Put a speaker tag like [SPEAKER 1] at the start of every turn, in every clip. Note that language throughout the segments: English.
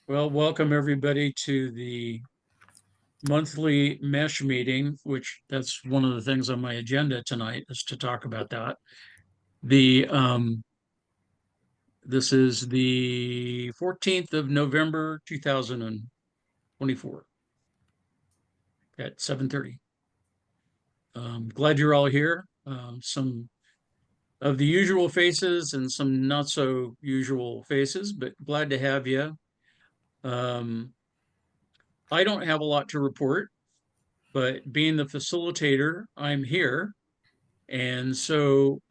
[SPEAKER 1] Well, welcome everybody to the monthly mesh meeting, which that's one of the things on my agenda tonight is to talk about that. The This is the 14th of November 2024 at 7:30. Glad you're all here. Some of the usual faces and some not so usual faces, but glad to have you. Um, I don't have a lot to report, but being the facilitator, I'm here. And so,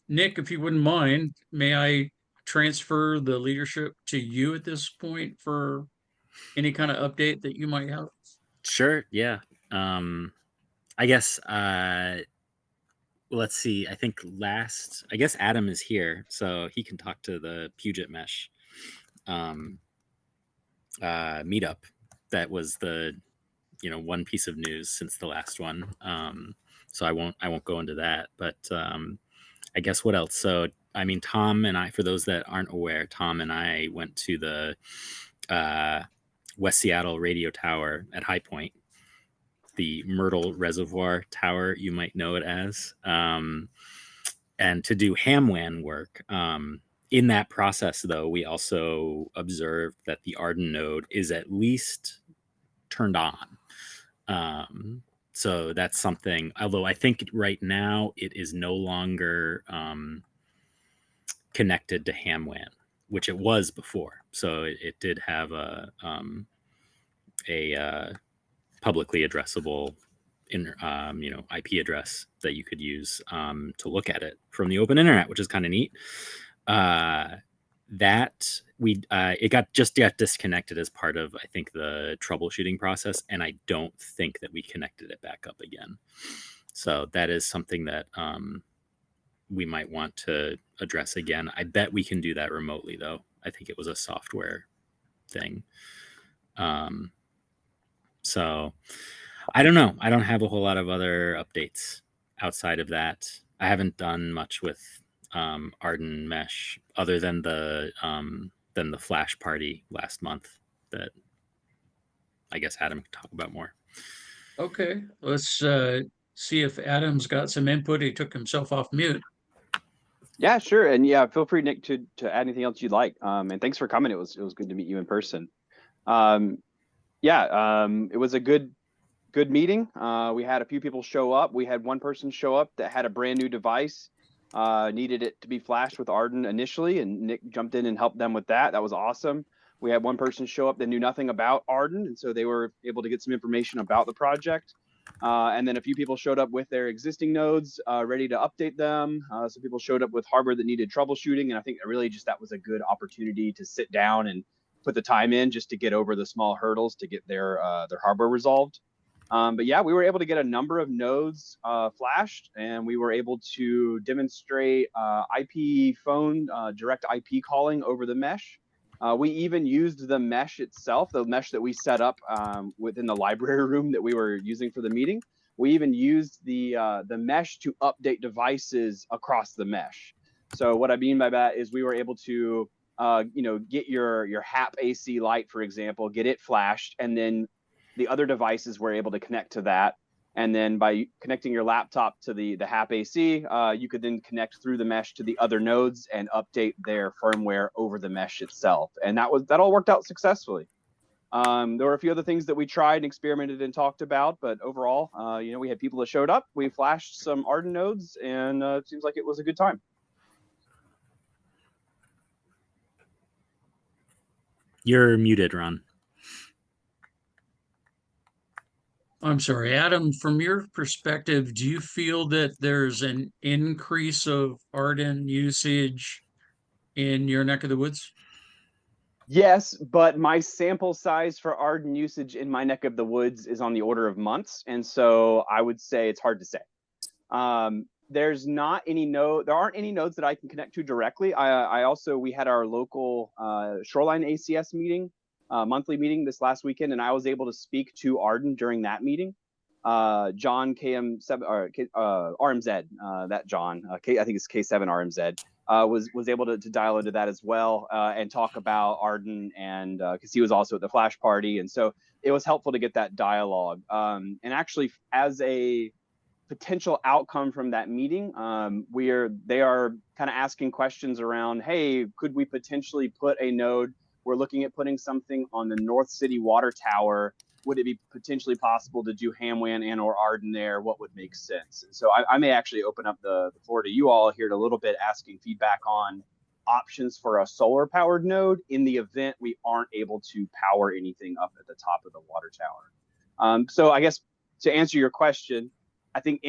[SPEAKER 1] Nick, if you wouldn't mind, may I transfer the leadership to you at this point for any kind of update that you might have?
[SPEAKER 2] Sure. Yeah. I guess. Let's see. I guess Adam is here, so he can talk to the Puget Mesh um, meetup. That was the one piece of news since the last one. So I won't go into that. But I guess what else? So I mean, Tom and I, for those that aren't aware, Tom and I went to the uh, West Seattle radio tower at High Point, the Myrtle Reservoir Tower, you might know it as, and to do HamWAN work. In that process, though, we also observed that the Arden node is at least turned on. So that's something, although I think right now it is no longer connected to HamWAN, which it was before. So it did have a publicly addressable IP address that you could use to look at it from the open internet, which is kind of neat. That we it got disconnected as part of, I think, the troubleshooting process, and I don't think that we connected it back up again. So that is something that we might want to address again. I bet we can do that remotely, though. I think it was a software thing. So I don't know. I don't have a whole lot of other updates outside of that. I haven't done much with AREDNMESH other than the flash party last month that I guess Adam can talk about more.
[SPEAKER 1] Okay, let's see if Adam's got some input. He took himself off mute.
[SPEAKER 3] Yeah, sure. And yeah, feel free, Nick, to add anything else you'd like. And thanks for coming. It was good to meet you in person. It was a good meeting. We had a few people show up. We had one person show up that had a brand new device, needed it to be flashed with Arden initially, and Nick jumped in and helped them with that. That was awesome. We had one person show up that knew nothing about Arden, and so they were able to get some information about the project. And then a few people showed up with their existing nodes, ready to update them. Some people showed up with hardware that needed troubleshooting, and I think really just that was a good opportunity to sit down and put the time in just to get over the small hurdles to get their hardware resolved. But yeah, we were able to get a number of nodes flashed, and we were able to demonstrate IP phone direct IP calling over the mesh. We even used the mesh itself, the mesh that we set up within the library room that we were using for the meeting. We even used the mesh to update devices across the mesh. So what I mean by that is we were able to get your HAP AC light, for example, get it flashed, and then the other devices were able to connect to that. And then by connecting your laptop to the HAP AC, you could then connect through the mesh to the other nodes and update their firmware over the mesh itself. And that all worked out successfully. There were a few other things that we tried and experimented and talked about, but overall, we had people that showed up. We flashed some Arden nodes, and it seems like it was a good time.
[SPEAKER 2] You're muted, Ron.
[SPEAKER 1] I'm sorry, Adam, from your perspective, do you feel that there's an increase of Arden usage in your neck of the woods?
[SPEAKER 3] Yes, but my sample size for Arden usage in my neck of the woods is on the order of months, and so I would say it's hard to say. There aren't any nodes that I can connect to directly. We had our local Shoreline ACS meeting, monthly meeting this last weekend, and I was able to speak to Arden during that meeting. John KM7 RMZ, that John, I think it's K7 RMZ. was able to dial into that as well, and talk about Arden, and because he was also at the flash party, and so it was helpful to get that dialogue. And actually, as a potential outcome from that meeting, they are kind of asking questions around, hey, could we potentially put a node? We're looking at putting something on the North City water tower. Would it be potentially possible to do Hamwan and or Arden there? What would make sense? And so I may actually open up the floor to you all here in a little bit, asking feedback on options for a solar powered node in the event we aren't able to power anything up at the top of the water tower. So I guess to answer your question, I think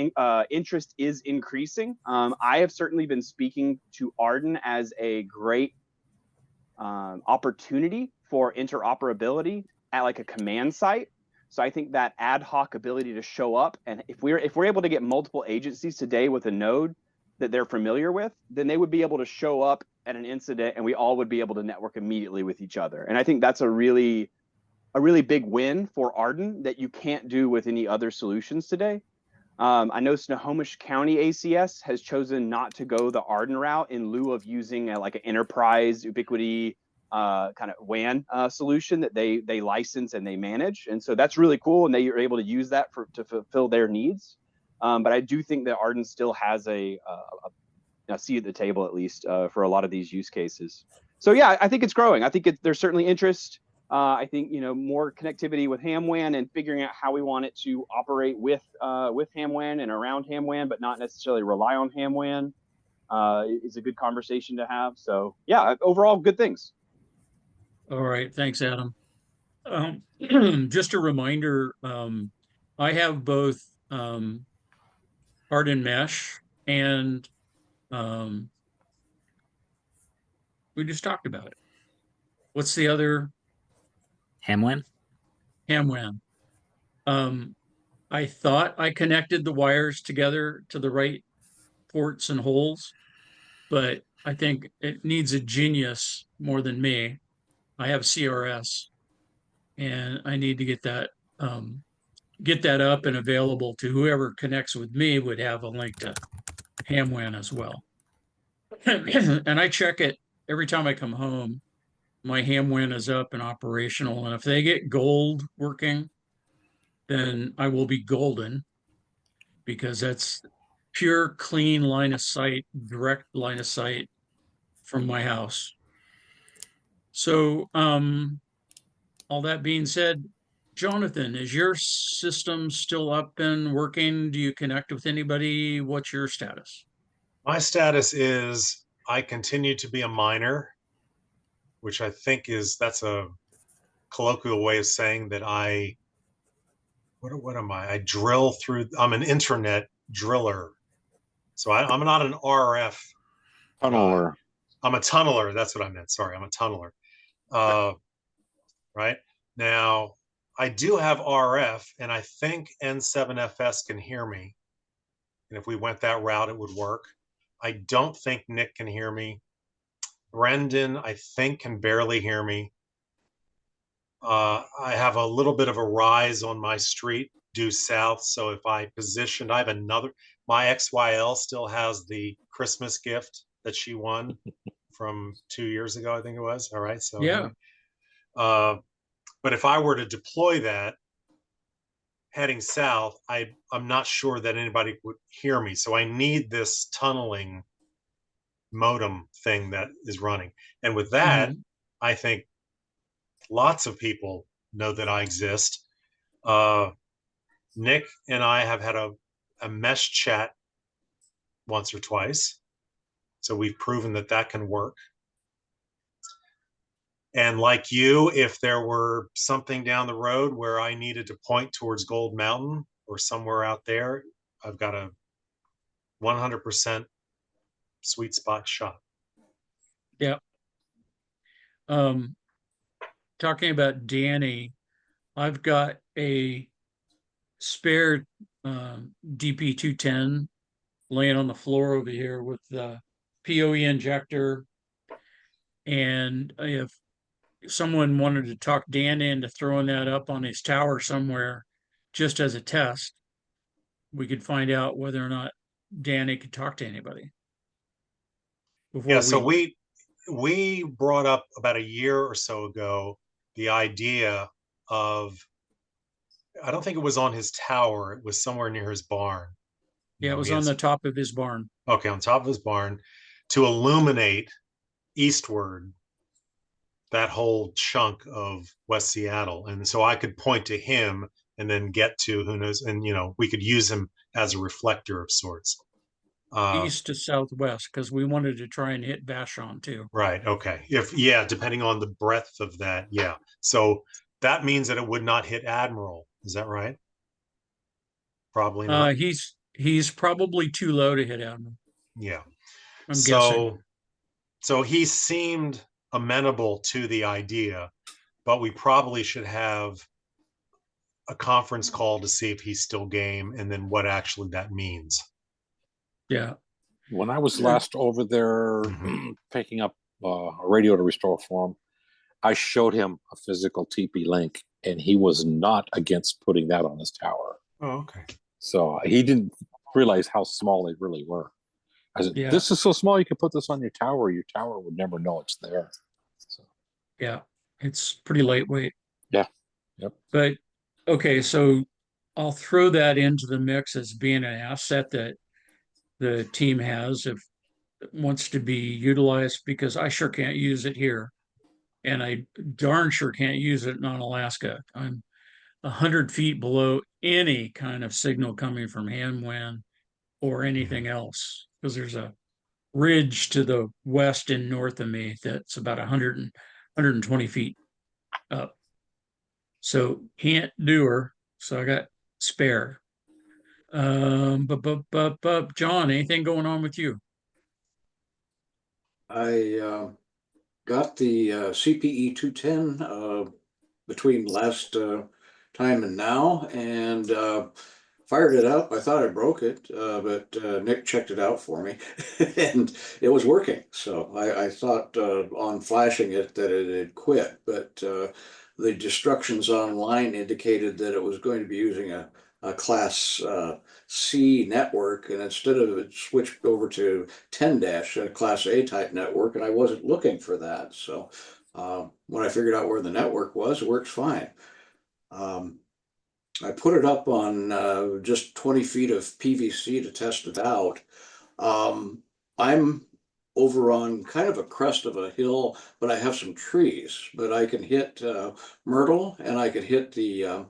[SPEAKER 3] interest is increasing. I have certainly been speaking to Arden as a great opportunity for interoperability at like a command site. So I think that ad hoc ability to show up, and if we're able to get multiple agencies today with a node that they're familiar with, then they would be able to show up at an incident, and we all would be able to network immediately with each other. And I think that's a really big win for Arden that you can't do with any other solutions today. I know Snohomish County ACS has chosen not to go the Arden route in lieu of using like an enterprise Ubiquiti kind of WAN solution that they license and they manage, and so that's really cool, and they are able to use that to fulfill their needs. But I do think that Arden still has a seat at the table, at least for a lot of these use cases. So yeah, I think it's growing. I think there's certainly interest. I think more connectivity with HamWAN and figuring out how we want it to operate with HamWAN and around HamWAN, but not necessarily rely on HamWAN, is a good conversation to have. So yeah, overall good things.
[SPEAKER 1] All right, thanks, Adam. Just a reminder, I have both AREDNMESH and we just talked about it. What's the other?
[SPEAKER 2] Hamwan?
[SPEAKER 1] HamWAN. I thought I connected the wires together to the right ports and holes, but I think it needs a genius more than me. I have CRS, and I need to get that up and available to whoever connects with me would have a link to HamWAN as well. And I check it every time I come home. My HamWAN is up and operational, and if they get gold working, then I will be golden, because that's pure, clean line of sight, direct line of sight from my house. So, all that being said, Jonathan, is your system still up and working? Do you connect with anybody? What's your status?
[SPEAKER 4] My status is I continue to be a miner, which I think that's a colloquial way of saying that what am I? I drill through, I'm an internet driller. So I'm not an RF
[SPEAKER 5] Tunneler.
[SPEAKER 4] I'm a tunneler. That's what I meant. Sorry, I'm a tunneler. Right now, I do have RF, and I think N7FS can hear me. And if we went that route, it would work. I don't think Nick can hear me. Brendan, I think, can barely hear me. I have a little bit of a rise on my street due south. So if I positioned, I have my XYL still has the Christmas gift that she won from 2 years ago, I think it was. All right. So
[SPEAKER 1] yeah.
[SPEAKER 4] But if I were to deploy that heading south, I'm not sure that anybody would hear me. So I need this tunneling modem thing that is running. And with that, I think lots of people know that I exist. Nick and I have had a mesh chat once or twice. So we've proven that can work. And like you, if there were something down the road where I needed to point towards Gold Mountain or somewhere out there, I've got a 100% sweet spot shot.
[SPEAKER 1] Yeah. Talking about Danny, I've got a spare DP210 laying on the floor over here with the PoE injector. And if someone wanted to talk Dan into throwing that up on his tower somewhere just as a test, we could find out whether or not Danny could talk to anybody. before
[SPEAKER 4] Yeah, so we brought up about a year or so ago the idea of, I don't think it was on his tower, it was somewhere near his barn.
[SPEAKER 1] yeah, it was
[SPEAKER 4] He
[SPEAKER 1] on
[SPEAKER 4] has,
[SPEAKER 1] the top of his barn.
[SPEAKER 4] okay, on top of his barn, to illuminate eastward that whole chunk of West Seattle. And so I could point to him and then get to who knows, and we could use him as a reflector of sorts.
[SPEAKER 1] East to southwest, because we wanted to try and hit Vashon too.
[SPEAKER 4] Right. Okay. Depending on the breadth of that. Yeah. So that means that it would not hit Admiral. Is that right? Probably not.
[SPEAKER 1] He's probably too low to hit Admiral.
[SPEAKER 4] Yeah.
[SPEAKER 1] I'm guessing.
[SPEAKER 4] So he seemed amenable to the idea, but we probably should have a conference call to see if he's still game and then what actually that means.
[SPEAKER 1] Yeah.
[SPEAKER 5] When I was last over there picking up a radio to restore for him, I showed him a physical TP link, and he was not against putting that on his tower.
[SPEAKER 4] Oh, okay.
[SPEAKER 5] So he didn't realize how small they really were. I said,
[SPEAKER 1] Yeah.
[SPEAKER 5] "This is so small, you can put this on your tower. Your tower would never know it's there." So,
[SPEAKER 1] Yeah. It's pretty lightweight.
[SPEAKER 5] yeah. Yep.
[SPEAKER 1] But okay, so I'll throw that into the mix as being an asset that the team has if it wants to be utilized, because I sure can't use it here. And I darn sure can't use it on Alaska. I'm 100 feet below any kind of signal coming from Hanwan or anything else, because there's a ridge to the west and north of me that's about 120 feet up. So can't do her. So I got spare. But John, anything going on with you?
[SPEAKER 6] I got the CPE 210 between last time and now, and fired it up. I thought I broke it, but Nick checked it out for me, and it was working. So I thought on flashing it that it had quit, but the instructions online indicated that it was going to be using a Class C network, and instead of it switched over to 10 dash, a Class A type network, and I wasn't looking for that. So when I figured out where the network was, it works fine. I put it up on just 20 feet of PVC to test it out. I'm over on kind of a crest of a hill, but I have some trees, but I can hit Myrtle, and I could hit the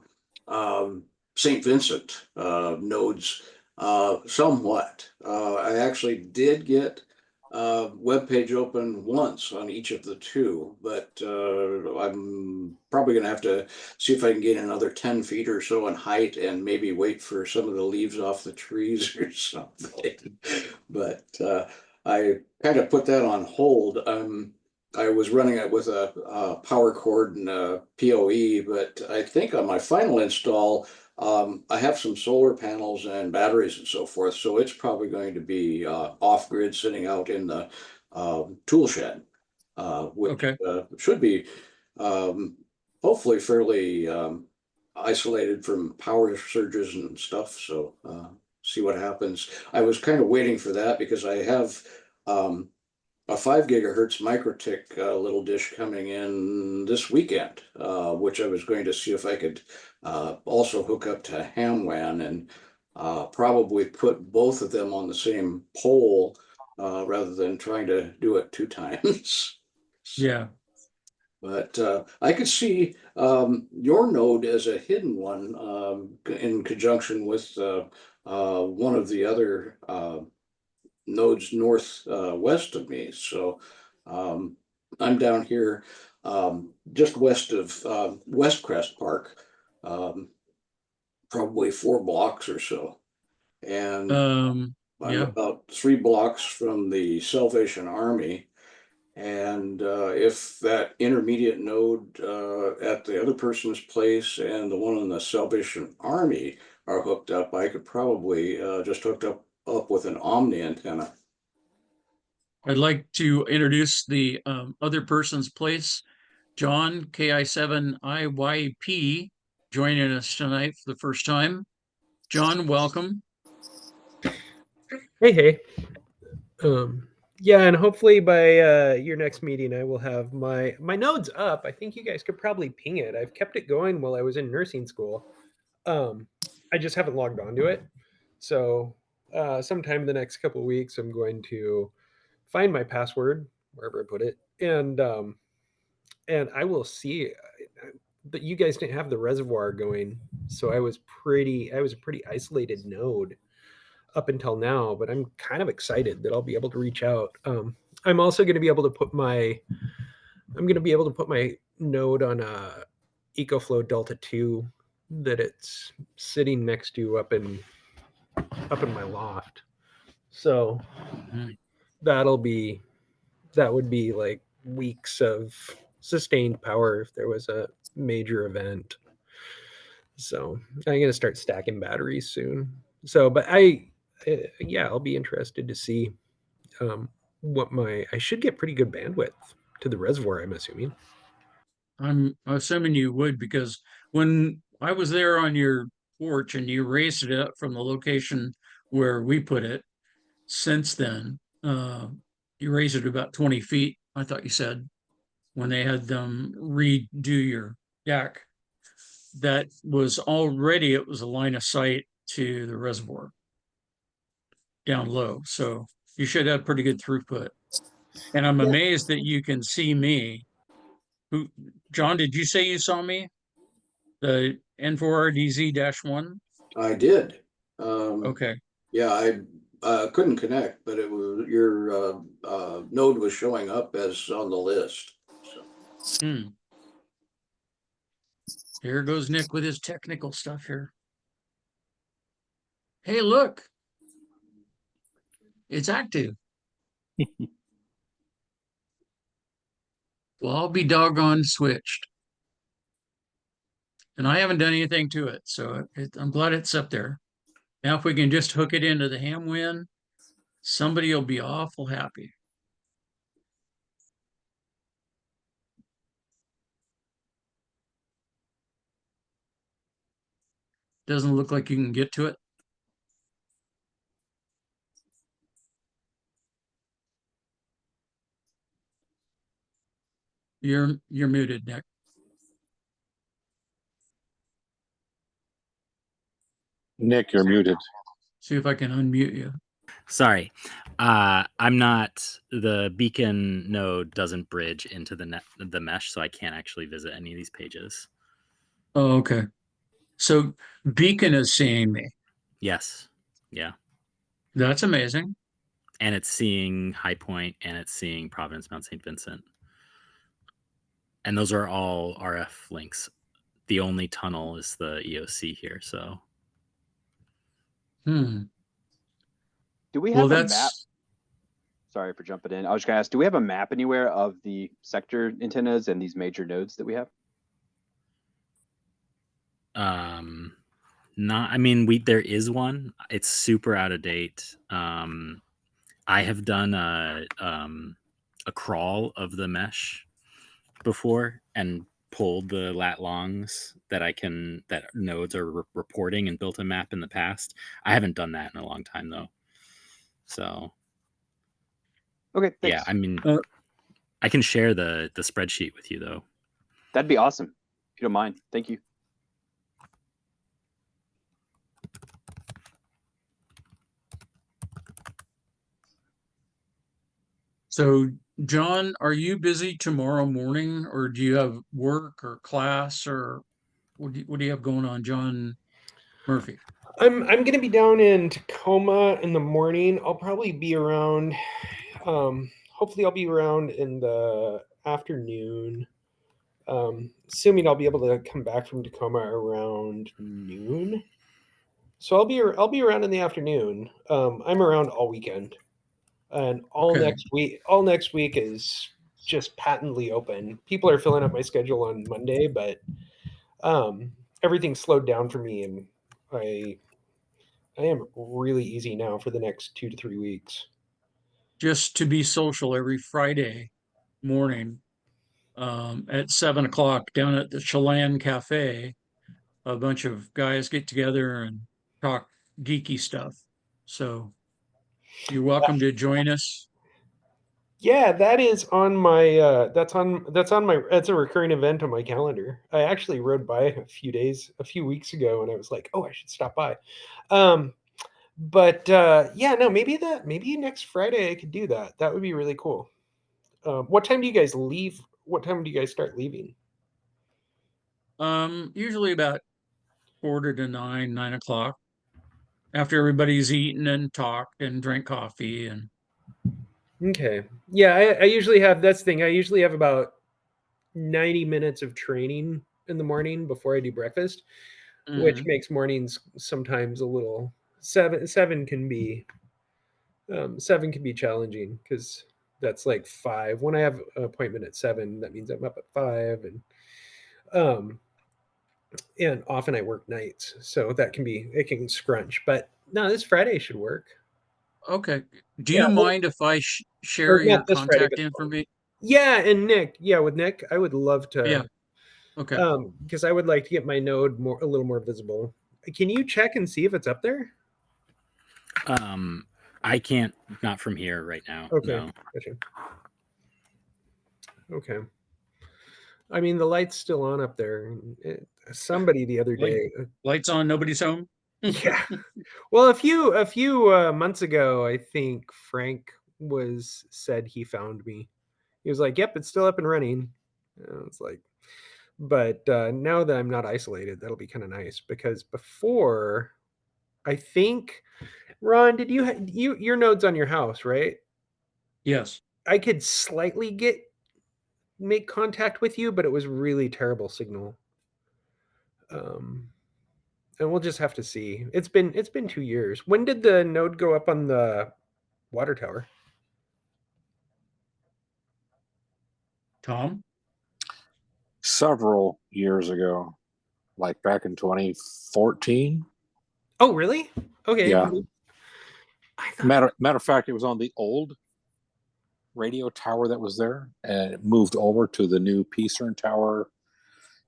[SPEAKER 6] St. Vincent nodes somewhat. I actually did get web page open once on each of the two, but I'm probably going to have to see if I can gain another 10 feet or so in height and maybe wait for some of the leaves off the trees or something. But I kind of put that on hold. I was running it with a power cord and a PoE, but I think on my final install, I have some solar panels and batteries and so forth, so it's probably going to be off grid, sitting out in the tool shed, which should be hopefully fairly isolated from power surges and stuff. So see what happens. I was kind of waiting for that because I have a 5 gigahertz microtick little dish coming in this weekend, which I was going to see if I could also hook up to HamWAN and probably put both of them on the same pole rather than trying to do it 2 times.
[SPEAKER 1] Yeah.
[SPEAKER 6] But I could see your node as a hidden one in conjunction with one of the other nodes northwest of me. So I'm down here just west of West Crest Park, probably 4 blocks or so. And I'm about 3 blocks from the Salvation Army. And if that intermediate node at the other person's place and the one in the Salvation Army are hooked up, I could probably just hook up with an Omni antenna.
[SPEAKER 1] I'd like to introduce the other person's place, John, KI7IYP, joining us tonight for the first time. John, welcome.
[SPEAKER 7] Hey. Yeah, and hopefully by your next meeting, I will have my nodes up. I think you guys could probably ping it. I've kept it going while I was in nursing school. I just haven't logged onto it. So sometime in the next couple of weeks, I'm going to find my password wherever I put it, and I will see. But you guys didn't have the reservoir going, so I was a pretty isolated node up until now. But I'm kind of excited that I'll be able to reach out. I'm also going to be able to put my node on a EcoFlow Delta 2 that it's sitting next to up in my loft. So
[SPEAKER 1] Mhm.
[SPEAKER 7] that would be like weeks of sustained power if there was a major event. So I'm gonna start stacking batteries soon. So, but yeah, I'll be interested to see I should get pretty good bandwidth to the reservoir. I'm assuming.
[SPEAKER 1] I'm assuming you would, because when I was there on your porch and you raised it up from the location where we put it, since then, you raised it about 20 feet, I thought you said, when they had them redo your deck. That was already, it was a line of sight to the reservoir down low. So you should have pretty good throughput. And I'm amazed that you can see me. Who, John, did you say you saw me? The N4RDZ-1?
[SPEAKER 6] I did.
[SPEAKER 1] Okay.
[SPEAKER 6] Yeah, I couldn't connect, but it was your node was showing up as on the list. So.
[SPEAKER 1] Hmm. Here goes Nick with his technical stuff here. Hey, look, it's active. Well, I'll be doggone switched. And I haven't done anything to it, so I'm glad it's up there. Now, if we can just hook it into the ham win, somebody will be awful happy. Doesn't look like you can get to it. You're muted, Nick.
[SPEAKER 5] Nick, you're muted.
[SPEAKER 1] See if I can unmute you.
[SPEAKER 2] Sorry. I'm not, the beacon node doesn't bridge into the mesh, so I can't actually visit any of these pages.
[SPEAKER 1] Oh, okay. So Beacon is seeing me.
[SPEAKER 2] Yes. Yeah.
[SPEAKER 1] That's amazing.
[SPEAKER 2] And it's seeing High Point and it's seeing Providence Mount St. Vincent. And those are all RF links. The only tunnel is the EOC here, so.
[SPEAKER 1] Hmm.
[SPEAKER 3] Do we
[SPEAKER 1] Well,
[SPEAKER 3] have a map?
[SPEAKER 1] that's
[SPEAKER 3] Sorry for jumping in. I was gonna ask, do we have a map anywhere of the sector antennas and these major nodes that we have?
[SPEAKER 2] Not, I mean, there is one. It's super out of date. I have done a crawl of the mesh before and pulled the lat longs that nodes are reporting and built a map in the past. I haven't done that in a long time though. So
[SPEAKER 3] Okay, thanks.
[SPEAKER 2] yeah, I mean, I can share the spreadsheet with you though.
[SPEAKER 3] That'd be awesome. If you don't mind. Thank you.
[SPEAKER 1] so, John, are you busy tomorrow morning, or do you have work or class, or what do you have going on, John Murphy?
[SPEAKER 7] I'm going to be down in Tacoma in the morning. I'll probably be around. Hopefully, I'll be around in the afternoon. Assuming I'll be able to come back from Tacoma around noon. So I'll be around in the afternoon. I'm around all weekend, and all
[SPEAKER 1] Okay.
[SPEAKER 7] next week. All next week is just patently open. People are filling up my schedule on Monday, but everything slowed down for me, and I am really easy now for the next 2 to 3 weeks.
[SPEAKER 1] Just to be social every Friday morning at 7 o'clock down at the Chelan Cafe. A bunch of guys get together and talk geeky stuff. So you're welcome to join us.
[SPEAKER 7] Yeah, that is on my that's on my that's a recurring event on my calendar. I actually rode by a few weeks ago, and I was like, oh, I should stop by. But yeah, no, maybe next Friday I could do that. That would be really cool. What time do you guys leave? What time do you guys start leaving?
[SPEAKER 1] Usually about 8:45, 9 o'clock, after everybody's eaten and talked and drank coffee. And
[SPEAKER 7] Okay. Yeah, I usually have that's the thing. I usually have about 90 minutes of training in the morning before I do breakfast, which
[SPEAKER 1] Mhm.
[SPEAKER 7] makes mornings sometimes a little seven can be challenging because that's like 5. When I have an appointment at 7, that means I'm up at 5, um and often I work nights, so it can scrunch. But no, this Friday should work.
[SPEAKER 1] Okay. Do
[SPEAKER 7] Yeah,
[SPEAKER 1] you
[SPEAKER 7] well,
[SPEAKER 1] mind if I
[SPEAKER 7] or
[SPEAKER 1] share your
[SPEAKER 7] not this Friday,
[SPEAKER 1] contact
[SPEAKER 7] but
[SPEAKER 1] information?
[SPEAKER 7] yeah, and Nick, yeah, with Nick, I would love
[SPEAKER 1] Yeah.
[SPEAKER 7] to,
[SPEAKER 1] Okay.
[SPEAKER 7] because I would like to get my node a little more visible. Can you check and see if it's up there?
[SPEAKER 2] I can't, not from here right now.
[SPEAKER 7] Okay,
[SPEAKER 2] No.
[SPEAKER 7] gotcha. Okay. I mean, the light's still on up there. Somebody the other
[SPEAKER 1] Light,
[SPEAKER 7] day,
[SPEAKER 1] lights on, nobody's home.
[SPEAKER 7] yeah. Well, a few months ago, I think Frank said he found me. He was like, "Yep, it's still up and running." And it's like, but now that I'm not isolated, that'll be kind of nice because before, I think, Ron, did your nodes on your house, right?
[SPEAKER 1] Yes.
[SPEAKER 7] I could slightly make contact with you, but it was really terrible signal. Um, and we'll just have to see. It's been 2 years. When did the node go up on the water tower?
[SPEAKER 1] Tom?
[SPEAKER 5] Several years ago, like back in 2014.
[SPEAKER 7] Oh, really? Okay.
[SPEAKER 5] Yeah.
[SPEAKER 7] I thought.
[SPEAKER 5] Matter of fact, it was on the old radio tower that was there, and it moved over to the new Peacern tower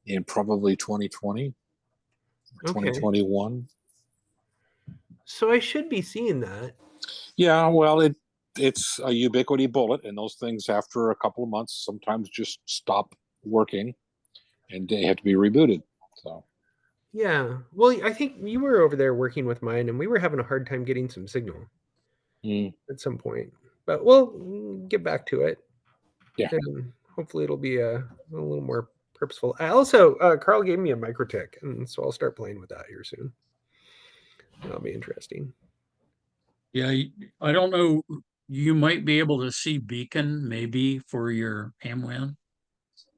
[SPEAKER 5] in probably 2020 or
[SPEAKER 7] Okay.
[SPEAKER 5] 2021.
[SPEAKER 7] So I should be seeing that.
[SPEAKER 5] Yeah, well, it's a ubiquity bullet, and those things after a couple of months sometimes just stop working, and they have to be rebooted. So
[SPEAKER 7] Yeah. Well, I think you were over there working with mine, and we were having a hard time getting some signal at some point. But we'll get back to it.
[SPEAKER 5] Yeah.
[SPEAKER 7] And hopefully it'll be a little more purposeful. I also, Carl gave me a microtik, and so I'll start playing with that here soon. That'll be interesting.
[SPEAKER 1] Yeah. I don't know. You might be able to see beacon maybe for your AMWAN,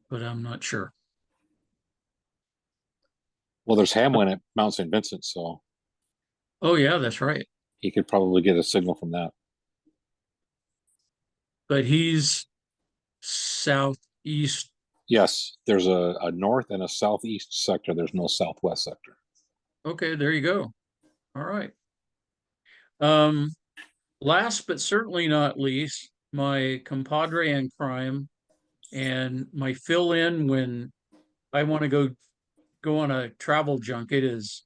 [SPEAKER 1] but I'm not sure.
[SPEAKER 5] well, there's Hamlin at Mount St. Vincent, so
[SPEAKER 1] Oh, yeah, that's right.
[SPEAKER 5] he could probably get a signal from that.
[SPEAKER 1] But he's southeast.
[SPEAKER 5] Yes, there's a north and a southeast sector. There's no southwest sector.
[SPEAKER 1] Okay, there you go. All right. Last but certainly not least, my compadre in crime and my fill-in when I want to go on a travel junket is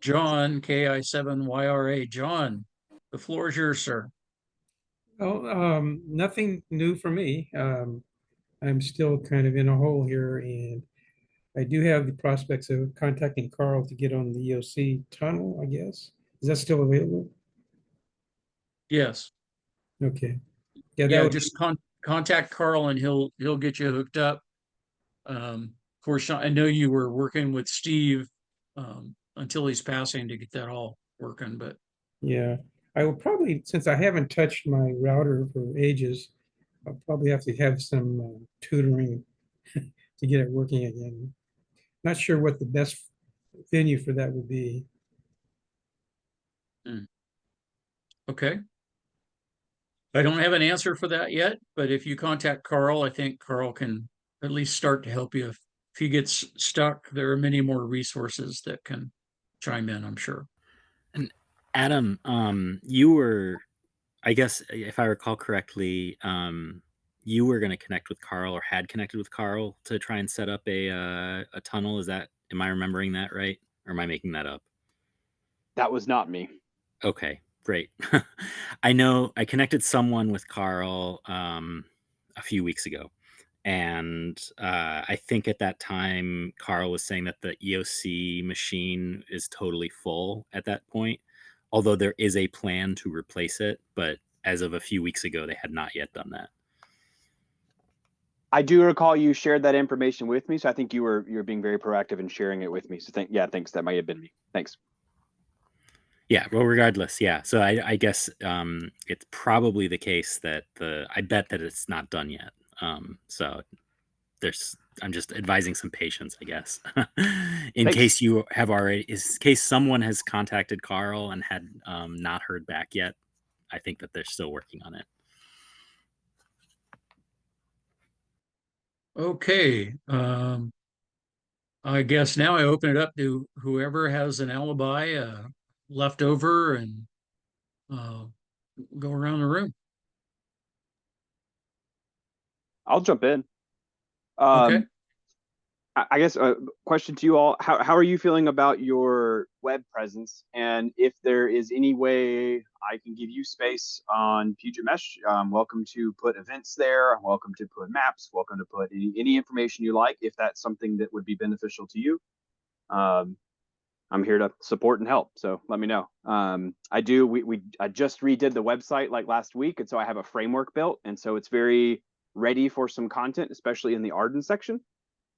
[SPEAKER 1] John, KI7YRA. John, the floor is yours, sir.
[SPEAKER 8] Oh, nothing new for me. I'm still kind of in a hole here, and I do have the prospects of contacting Carl to get on the EOC tunnel, I guess. Is that still available?
[SPEAKER 1] Yes.
[SPEAKER 8] Okay. Yeah, that
[SPEAKER 1] Yeah,
[SPEAKER 8] would
[SPEAKER 1] just contact Carl and he'll get you hooked up. Of course, I know you were working with Steve until he's passing to get that all working, but
[SPEAKER 8] yeah. I will probably, since I haven't touched my router for ages, I'll probably have to have some tutoring to get it working again. Not sure what the best venue for that would be.
[SPEAKER 1] okay. I don't have an answer for that yet, but if you contact Carl, I think Carl can at least start to help you. If he gets stuck, there are many more resources that can chime in, I'm sure.
[SPEAKER 2] And Adam, you were, I guess, if I recall correctly, you were going to connect with Carl or had connected with Carl to try and set up a tunnel. Am I remembering that right? Or am I making that up?
[SPEAKER 3] That was not me.
[SPEAKER 2] Okay. Great. I know I connected someone with Carl a few weeks ago. And I think at that time, Carl was saying that the EOC machine is totally full at that point, although there is a plan to replace it. But as of a few weeks ago, they had not yet done that.
[SPEAKER 3] I do recall you shared that information with me, so I think you're being very proactive in sharing it with me. So thanks. That might have been me. Thanks.
[SPEAKER 2] Yeah, well, regardless, yeah. So I guess it's probably the case that I bet that it's not done yet. So I'm just advising some patience, I guess, in
[SPEAKER 3] Thanks.
[SPEAKER 2] case you have already, in case someone has contacted Carl and had not heard back yet. I think that they're still working on it.
[SPEAKER 1] Okay. I guess now I open it up to whoever has an alibi left over and go around the room.
[SPEAKER 3] I'll jump in.
[SPEAKER 1] Okay.
[SPEAKER 3] I guess a question to you all: How are you feeling about your web presence? And if there is any way I can give you space on Puget Mesh, welcome to put events there. Welcome to put maps. Welcome to put any information you like. If that's something that would be beneficial to you, I'm here to support and help. So let me know. I just redid the website like last week, and so I have a framework built, and so it's very ready for some content, especially in the Arden section.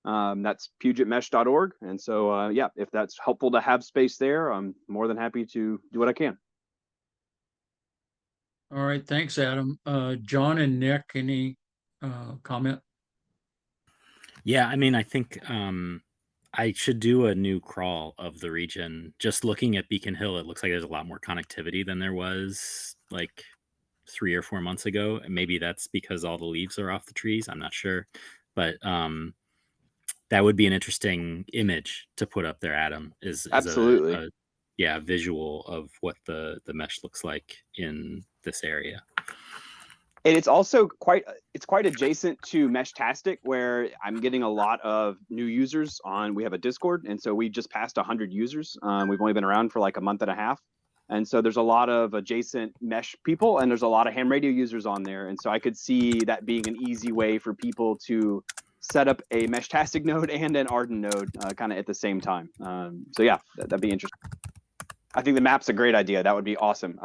[SPEAKER 3] That's pugetmesh.org. And so, yeah, if that's helpful to have space there, I'm more than happy to do what I can.
[SPEAKER 1] All right. Thanks, Adam. John and Nick, any comment?
[SPEAKER 2] Yeah, I mean, I think I should do a new crawl of the region. Just looking at Beacon Hill, it looks like there's a lot more connectivity than there was like 3 or 4 months ago. And maybe that's because all the leaves are off the trees. I'm not sure. But that would be an interesting image to put up there, Adam, is
[SPEAKER 3] Absolutely.
[SPEAKER 2] a visual of what the mesh looks like in this area.
[SPEAKER 3] And it's also quite adjacent to Meshtastic, where I'm getting a lot of new users on. We have a Discord, and so we just passed 100 users. We've only been around for like a month and a half. And so there's a lot of adjacent mesh people, and there's a lot of ham radio users on there. And so I could see that being an easy way for people to set up a Meshtastic node and an Arden node kind of at the same time. So yeah, that'd be interesting. I think the map's a great idea. That would be awesome.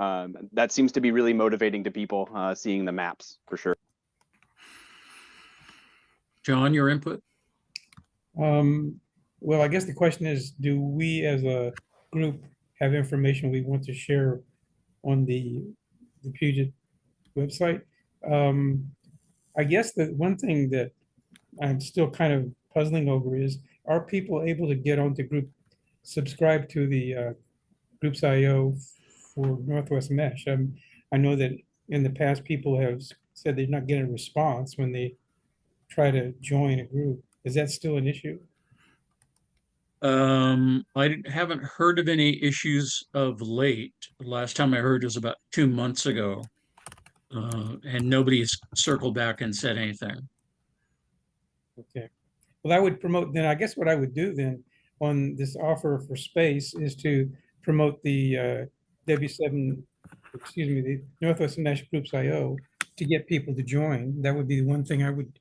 [SPEAKER 3] That seems to be really motivating to people, seeing the maps for sure.
[SPEAKER 1] John, your input?
[SPEAKER 8] Well, I guess the question is, do we as a group have information we want to share on the Puget website? I guess the one thing that I'm still kind of puzzling over is, are people able to get onto subscribe to the Groups IO for Northwest Mesh? I know that in the past, people have said they're not getting a response when they try to join a group. Is that still an issue?
[SPEAKER 1] I haven't heard of any issues of late. The last time I heard was about 2 months ago. And nobody's circled back and said anything.
[SPEAKER 8] Okay. Well, I would promote, then I guess what I would do then on this offer for space is to promote the W7, the Northwest Mesh Groups IO, to get people to join. That would be the one thing I would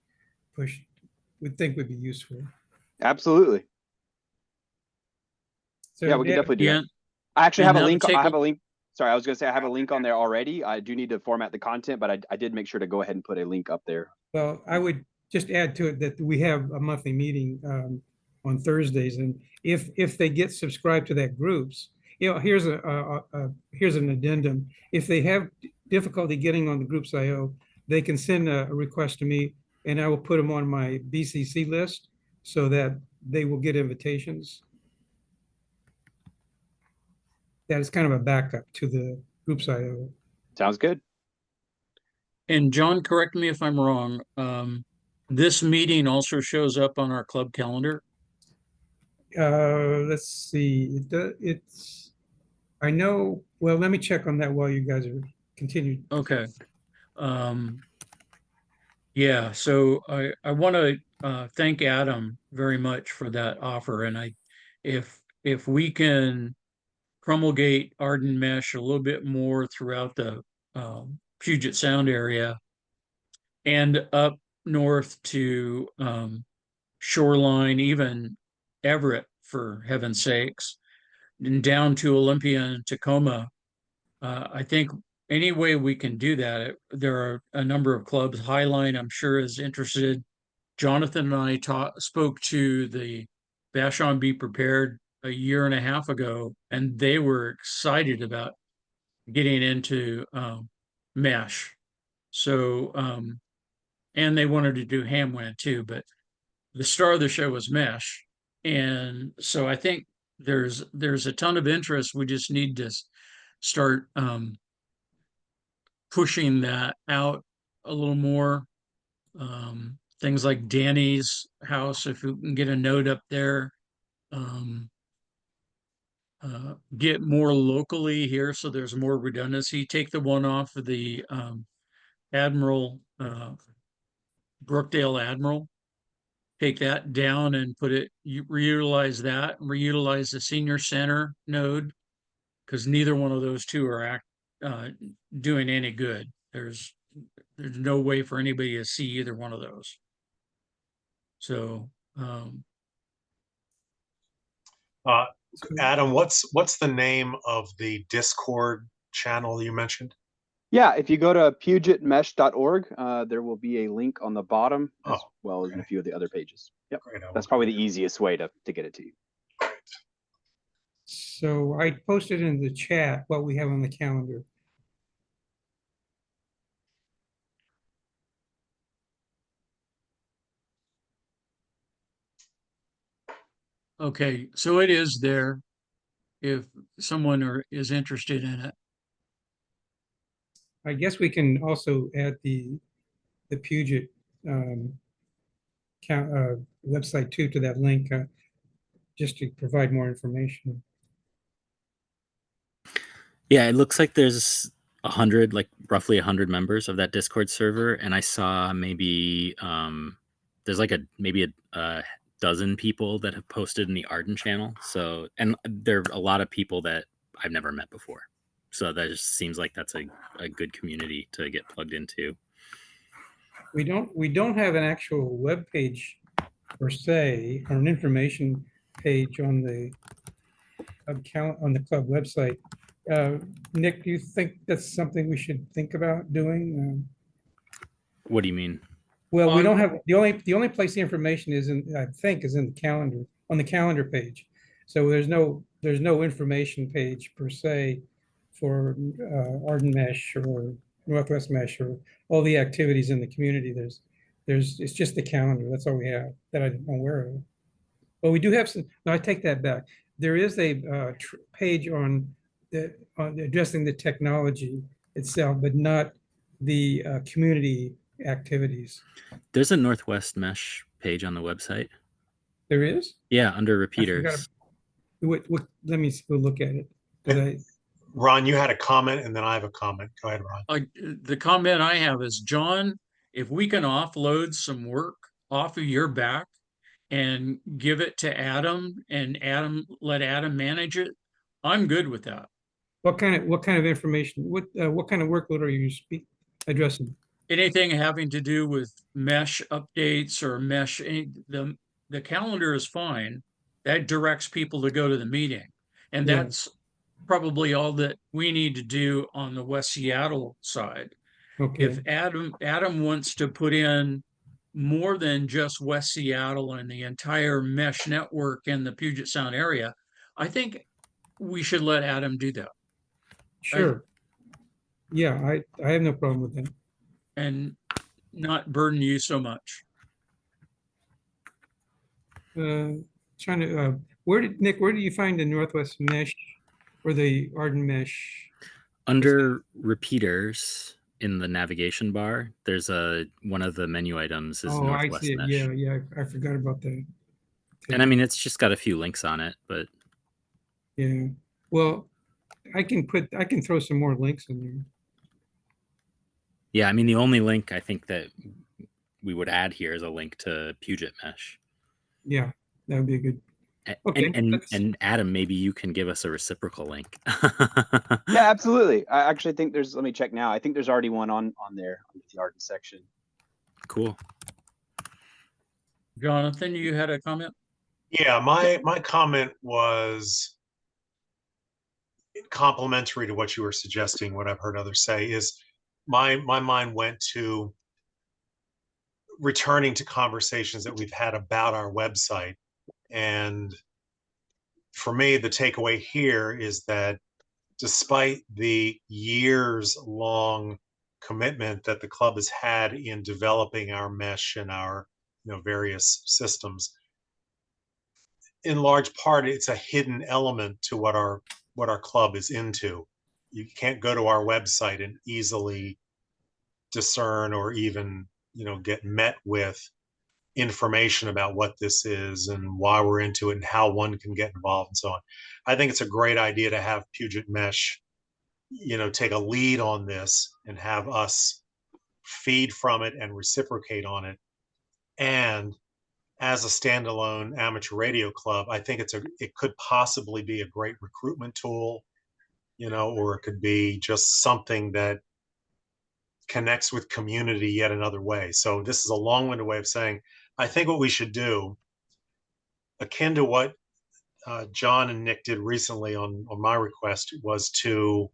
[SPEAKER 8] think would be useful.
[SPEAKER 3] Absolutely.
[SPEAKER 8] So
[SPEAKER 3] yeah, we can definitely do
[SPEAKER 1] Yeah.
[SPEAKER 3] that. I actually have a link.
[SPEAKER 1] take
[SPEAKER 3] I have a link. Sorry, I was going to say I have a link on there already. I do need to format the content, but I did make sure to go ahead and put a link up there.
[SPEAKER 8] Well, I would just add to it that we have a monthly meeting on Thursdays, and if they get subscribed to that groups, here's here's an addendum. If they have difficulty getting on the Groups IO, they can send a request to me, and I will put them on my BCC list so that they will get invitations. That is kind of a backup to the Groups IO.
[SPEAKER 3] Sounds good.
[SPEAKER 1] And John, correct me if I'm wrong. This meeting also shows up on our club calendar.
[SPEAKER 8] Let's see. It's. I know. Well, let me check on that while you guys are continuing.
[SPEAKER 1] Okay. Yeah. So I want to thank Adam very much for that offer, and if we can promulgate AREDNMESH a little bit more throughout the Puget Sound area and up north to Shoreline, even Everett, for heaven's sakes, and down to Olympia and Tacoma. I think any way we can do that, there are a number of clubs. Highline, I'm sure, is interested. Jonathan and I spoke to the Vashon Be Prepared a year and a half ago, and they were excited about getting into mesh. So, and they wanted to do Hamwan too, but the star of the show was mesh. And so I think there's a ton of interest. We just need to start pushing that out a little more. Things like Danny's house, if we can get a note up there, get more locally here so there's more redundancy. Take the one off of the Admiral, Brookdale Admiral, take that down and put it, reutilize that, reutilize the senior center node, because neither one of those two are doing any good. There's no way for anybody to see either one of those. So,
[SPEAKER 4] Adam, what's the name of the Discord channel you mentioned?
[SPEAKER 3] Yeah, if you go to pugetmesh.org, there will be a link on the bottom as well as in a few of the other pages. Yep, that's probably the easiest way to get it to you.
[SPEAKER 8] So I posted in the chat what we have on the calendar.
[SPEAKER 1] okay, so it is there if someone is interested in it.
[SPEAKER 8] I guess we can also add the Puget website too to that link, just to provide more information.
[SPEAKER 2] Yeah, it looks like there's 100, like roughly 100 members of that Discord server, and I saw maybe there's like maybe a dozen people that have posted in the Arden channel. So, and there are a lot of people that I've never met before. So that just seems like that's a good community to get plugged into.
[SPEAKER 8] We don't have an actual web page per se, or an information page on the account on the club website. Nick, do you think that's something we should think about doing?
[SPEAKER 2] What do you mean?
[SPEAKER 8] Well, we don't have the only place the information is in, I think, is in the calendar, on the calendar page. So there's no information page per se for AREDNMESH or Northwest Mesh or all the activities in the community. It's just the calendar. That's all we have that I'm aware of. But we do have some. No, I take that back. There is a page on addressing the technology itself, but not the community activities.
[SPEAKER 2] There's a Northwest Mesh page on the website.
[SPEAKER 8] There is?
[SPEAKER 2] Yeah, under repeaters.
[SPEAKER 8] Let me go look at it.
[SPEAKER 4] Ron, you had a comment, and then I have a comment. Go ahead, Ron.
[SPEAKER 1] The comment I have is, John, if we can offload some work off of your back and give it to Adam, and let Adam manage it, I'm good with that.
[SPEAKER 8] What kind of information? What kind of workload are you addressing?
[SPEAKER 1] Anything having to do with mesh updates or mesh, the calendar is fine. That directs people to go to the meeting. And that's probably all that we need to do on the West Seattle side.
[SPEAKER 8] Okay.
[SPEAKER 1] If Adam wants to put in more than just West Seattle and the entire mesh network in the Puget Sound area, I think we should let Adam do that.
[SPEAKER 8] Sure. Yeah, I have no problem with that.
[SPEAKER 1] And not burden you so much.
[SPEAKER 8] Trying to where did you find the Northwest Mesh or the AREDNMESH?
[SPEAKER 2] Under repeaters in the navigation bar, there's one of the menu items is Northwest
[SPEAKER 8] I see it.
[SPEAKER 2] Mesh.
[SPEAKER 8] Yeah, I forgot about that.
[SPEAKER 2] And I mean, it's just got a few links on it, but
[SPEAKER 8] yeah. Well, I can throw some more links in there.
[SPEAKER 2] yeah, I mean, the only link I think that we would add here is a link to Puget Mesh.
[SPEAKER 8] Yeah, that would be a good. Okay, that's-
[SPEAKER 2] And Adam, maybe you can give us a reciprocal link.
[SPEAKER 3] Yeah, absolutely. I actually think there's, let me check now. I think there's already one on there under the Arden section.
[SPEAKER 2] Cool.
[SPEAKER 1] Jonathan, you had a comment?
[SPEAKER 4] Yeah, my comment was complementary to what you were suggesting. What I've heard others say is my mind went to returning to conversations that we've had about our website. And for me, the takeaway here is that despite the years long commitment that the club has had in developing our mesh and our various systems, in large part it's a hidden element to what our club is into. You can't go to our website and easily discern or even get met with information about what this is and why we're into it and how one can get involved and so on. I think it's a great idea to have Puget Mesh take a lead on this and have us feed from it and reciprocate on it. And as a standalone amateur radio club, I think it could possibly be a great recruitment tool, or it could be just something that connects with community yet another way. So this is a long-winded way of saying, I think what we should do, akin to what John and Nick did recently on my request, was to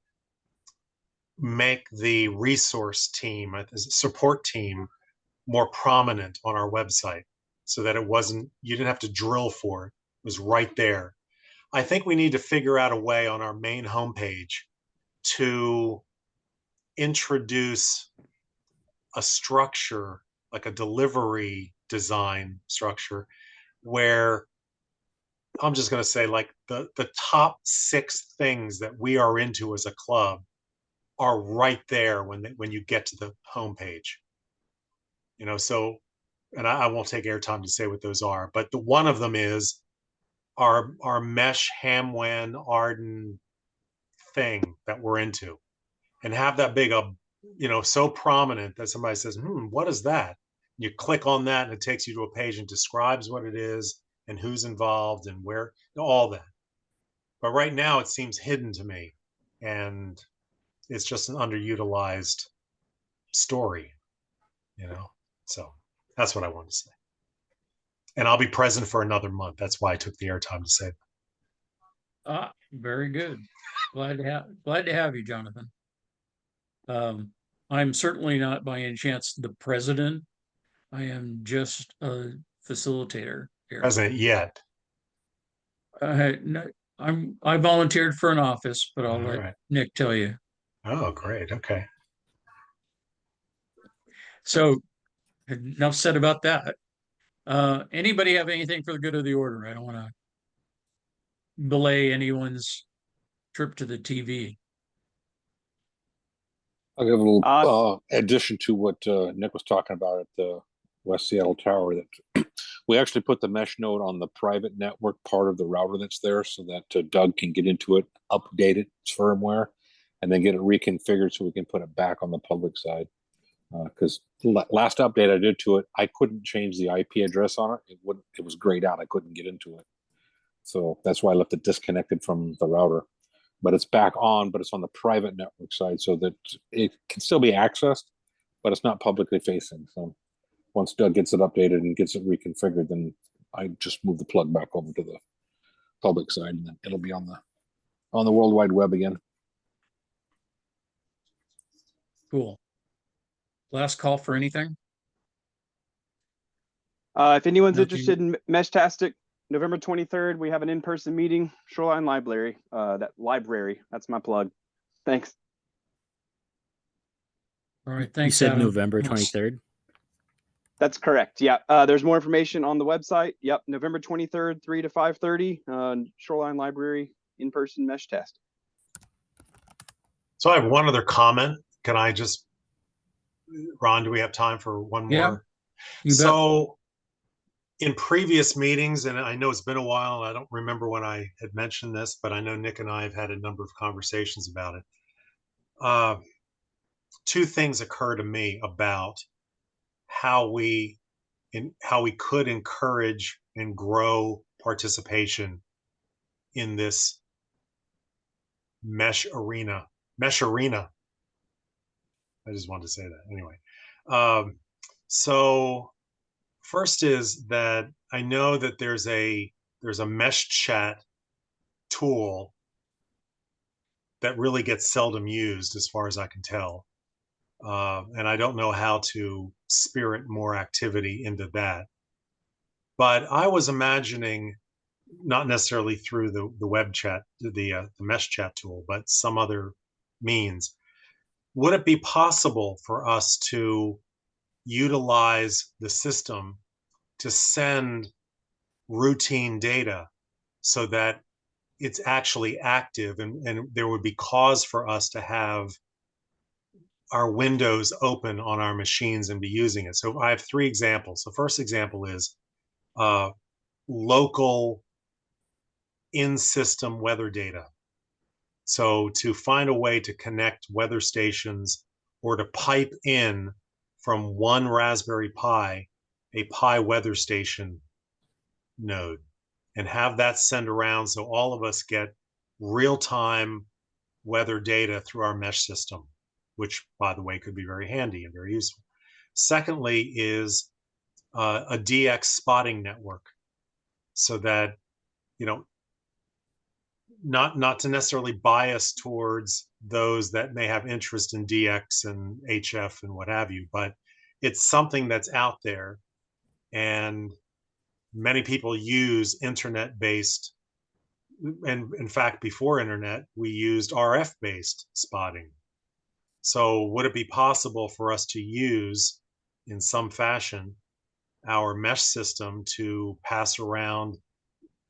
[SPEAKER 4] make the resource team, the support team, more prominent on our website so that you didn't have to drill for it. It was right there. I think we need to figure out a way on our main homepage to introduce a structure, like a delivery design structure, where I'm just going to say, like, the top 6 things that we are into as a club are right there when you get to the homepage. So, and I won't take airtime to say what those are, but the one of them is our mesh Hamwan Arden thing that we're into, and have that big so prominent that somebody says, what is that? You click on that and it takes you to a page and describes what it is and who's involved and where, all that. But right now it seems hidden to me, and it's just an underutilized story, so that's what I wanted to say. And I'll be present for another month. That's why I took the airtime to say that.
[SPEAKER 1] Very good. Glad to have you, Jonathan. I'm certainly not by any chance the president. I am just a facilitator here.
[SPEAKER 4] President yet.
[SPEAKER 1] No, I volunteered for an office, but I'll let
[SPEAKER 4] right.
[SPEAKER 1] Nick tell you.
[SPEAKER 4] Oh, great. Okay.
[SPEAKER 1] So enough said about that. Anybody have anything for the good of the order? I don't want to belay anyone's trip to the TV.
[SPEAKER 5] I'll give a little addition to what Nick was talking about at the West Seattle Tower. That we actually put the mesh node on the private network part of the router that's there, so that Doug can get into it, update its firmware, and then get it reconfigured so we can put it back on the public side. Because last update I did to it, I couldn't change the IP address on it. It was grayed out. I couldn't get into it. So that's why I left it disconnected from the router. But it's back on, but it's on the private network side so that it can still be accessed, but it's not publicly facing. So once Doug gets it updated and gets it reconfigured, then I just move the plug back over to the public side, and then it'll be on the World Wide Web again.
[SPEAKER 1] Cool. Last call for anything?
[SPEAKER 3] If anyone's
[SPEAKER 1] Nothing.
[SPEAKER 3] interested in Meshtastic, November 23rd, we have an in-person meeting, Shoreline Library. That's my plug. Thanks.
[SPEAKER 1] All right, thanks,
[SPEAKER 2] You said
[SPEAKER 1] Adam.
[SPEAKER 2] November 23rd?
[SPEAKER 3] That's correct. Yeah. There's more information on the website. Yep. November 23rd, 3 to 5:30, Shoreline Library, in-person Meshtastic.
[SPEAKER 4] So I have one other comment. Can I just, Ron, do we have time for one
[SPEAKER 1] Yeah,
[SPEAKER 4] more?
[SPEAKER 1] you bet.
[SPEAKER 4] So in previous meetings, and I know it's been a while, and I don't remember when I had mentioned this, but I know Nick and I have had a number of conversations about it. 2 things occur to me about how we could encourage and grow participation in this mesh arena. Mesh arena. I just wanted to say that anyway. So first is that I know that there's a mesh chat tool that really gets seldom used as far as I can tell. And I don't know how to spirit more activity into that. But I was imagining, not necessarily through the web chat, the mesh chat tool, but some other means. Would it be possible for us to utilize the system to send routine data so that it's actually active, and there would be cause for us to have our windows open on our machines and be using it? So I have three examples. The first example is local in-system weather data. So to find a way to connect weather stations or to pipe in from one Raspberry Pi a Pi weather station node and have that send around so all of us get real-time weather data through our mesh system, which, by the way, could be very handy and very useful. Secondly is a DX spotting network, so that, you know, not to necessarily bias towards those that may have interest in DX and HF and what have you, but it's something that's out there, and many people use internet-based, and in fact, before internet, we used RF-based spotting. So would it be possible for us to use, in some fashion, our mesh system to pass around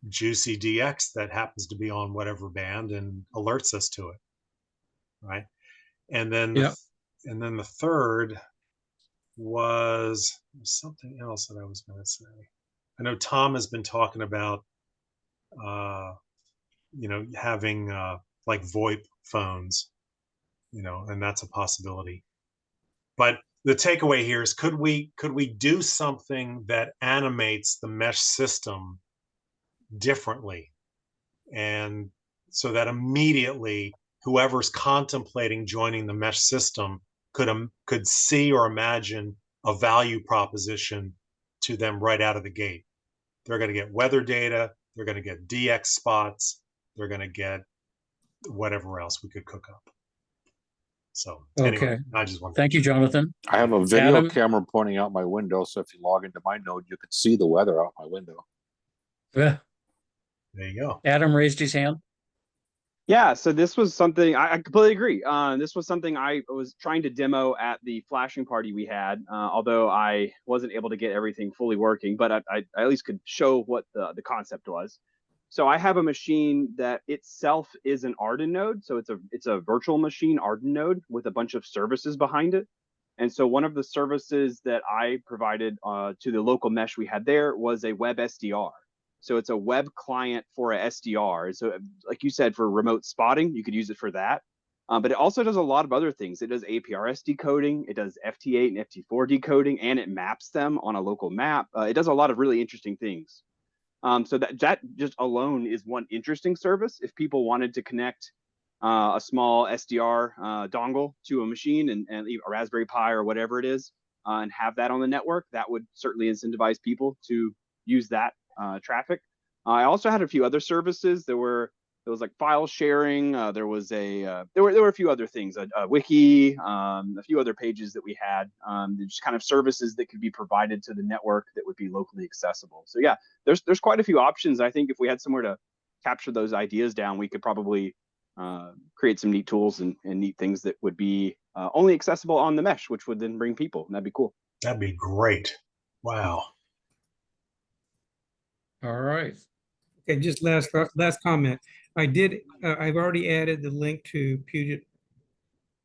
[SPEAKER 4] juicy DX that happens to be on whatever band and alerts us to it, right? And then the third was something else that I was going to say. I know Tom has been talking about, you know, having like VoIP phones, you know, and that's a possibility. But the takeaway here is, could we do something that animates the mesh system differently, and so that immediately whoever's contemplating joining the mesh system could see or imagine a value proposition to them right out of the gate. They're going to get weather data, they're going to get DX spots, they're going to get whatever else we could cook up. So anyway,
[SPEAKER 1] Okay.
[SPEAKER 4] I just wanted.
[SPEAKER 1] Thank you, Jonathan.
[SPEAKER 5] I have a video
[SPEAKER 1] Adam?
[SPEAKER 5] camera pointing out my window, so if you log into my node, you can see the weather out my window.
[SPEAKER 1] Yeah.
[SPEAKER 4] There you go.
[SPEAKER 1] Adam raised his hand.
[SPEAKER 3] Yeah, so this was something I completely agree. This was something I was trying to demo at the flashing party we had, although I wasn't able to get everything fully working, but I at least could show what the concept was. So I have a machine that itself is an Arden node. So it's a virtual machine Arden node with a bunch of services behind it. And so one of the services that I provided to the local mesh we had there was a web SDR. So it's a web client for a SDR. So like you said, for remote spotting, you could use it for that. But it also does a lot of other things. It does APRS decoding, it does FT8 and FT4 decoding, and it maps them on a local map. It does a lot of really interesting things. So that just alone is one interesting service. If people wanted to connect a small SDR dongle to a machine and a Raspberry Pi or whatever it is, and have that on the network, that would certainly incentivize people to use that traffic. I also had a few other services. There was like file sharing. There were a few other things, a wiki, a few other pages that we had. Just kind of services that could be provided to the network that would be locally accessible. So yeah, there's quite a few options. I think if we had somewhere to capture those ideas down, we could probably create some neat tools and neat things that would be only accessible on the mesh, which would then bring people. And that'd be cool.
[SPEAKER 4] That'd be great. Wow.
[SPEAKER 1] All right.
[SPEAKER 8] Okay, just last comment. I've already added the link to Puget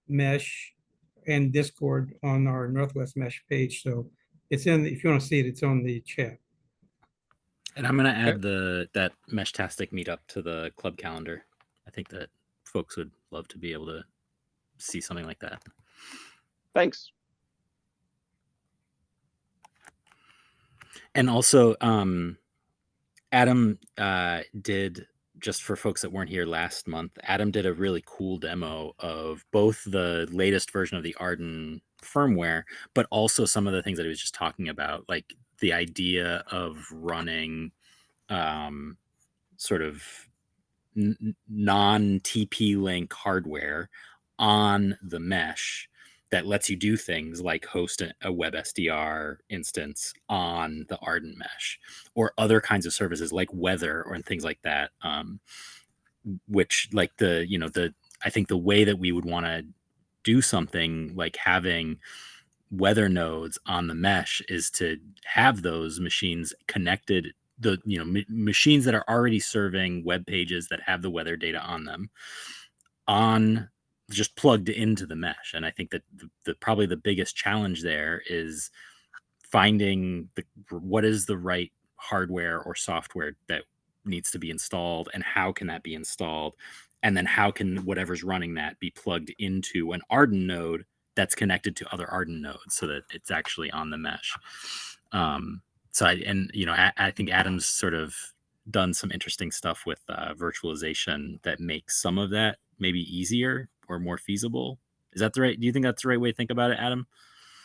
[SPEAKER 8] Mesh and Discord on our Northwest Mesh page. So it's if you want to see it, it's on the chat.
[SPEAKER 2] And I'm going to add that Meshtastic meetup to the club calendar. I think that folks would love to be able to see something like that.
[SPEAKER 3] Thanks.
[SPEAKER 2] And also, Adam did, just for folks that weren't here last month, Adam did a really cool demo of both the latest version of the Arden firmware, but also some of the things that he was just talking about, like the idea of running sort of non-TP link hardware on the mesh that lets you do things like host a web SDR instance on the AREDNMESH, or other kinds of services like weather or things like that. Which, like, I think the way that we would want to do something like having weather nodes on the mesh is to have those machines connected, machines that are already serving web pages that have the weather data on them, just plugged into the mesh. And I think that probably the biggest challenge there is finding what is the right hardware or software that needs to be installed, and how can that be installed, and then how can whatever's running that be plugged into an Arden node that's connected to other Arden nodes so that it's actually on the mesh. I think Adam's sort of done some interesting stuff with virtualization that makes some of that maybe easier or more feasible. Is that do you think that's the right way to think about it, Adam?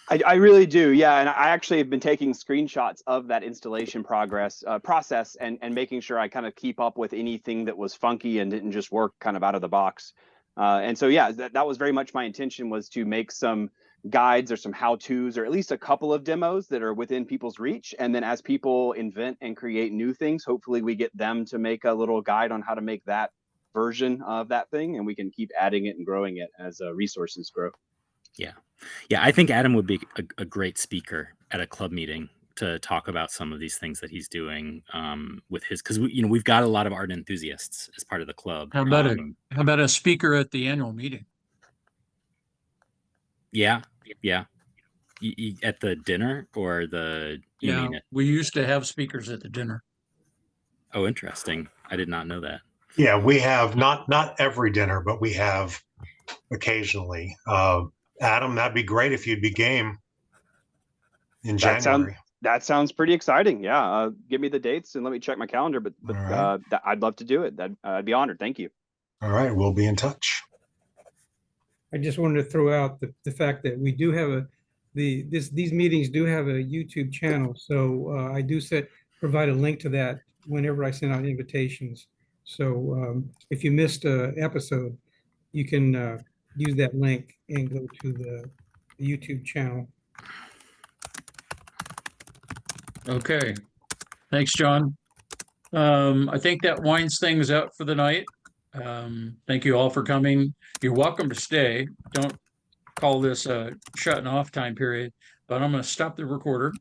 [SPEAKER 3] I really do, yeah. And I actually have been taking screenshots of that installation process and making sure I kind of keep up with anything that was funky and didn't just work kind of out of the box. And so, yeah, that was very much my intention, was to make some guides or some how-tos, or at least a couple of demos that are within people's reach. And then as people invent and create new things, hopefully we get them to make a little guide on how to make that version of that thing, and we can keep adding it and growing it as resources grow.
[SPEAKER 2] Yeah, I think Adam would be a great speaker at a club meeting to talk about some of these things that he's doing with his, because we've got a lot of art enthusiasts as part of the club.
[SPEAKER 1] How about a speaker at the annual meeting?
[SPEAKER 2] Yeah. At the dinner, or
[SPEAKER 1] we used to have speakers at the dinner.
[SPEAKER 2] Oh, interesting. I did not know that.
[SPEAKER 4] Yeah, we have not every dinner, but we have occasionally. Adam, that'd be great if you'd be game in January.
[SPEAKER 3] That sounds pretty exciting. Yeah, give me the dates and let me check my calendar. But right. I'd love to do it. I'd be honored. Thank you.
[SPEAKER 4] All right, we'll be in touch.
[SPEAKER 8] I just wanted to throw out the fact that we do have these meetings do have a YouTube channel. So I do provide a link to that whenever I send out invitations. So if you missed an episode, you can use that link and go to the YouTube channel.
[SPEAKER 1] Okay. Thanks, John. I think that winds things out for the night. Thank you all for coming. You're welcome to stay. Don't call this a shutting off time period, but I'm going to stop the recorder.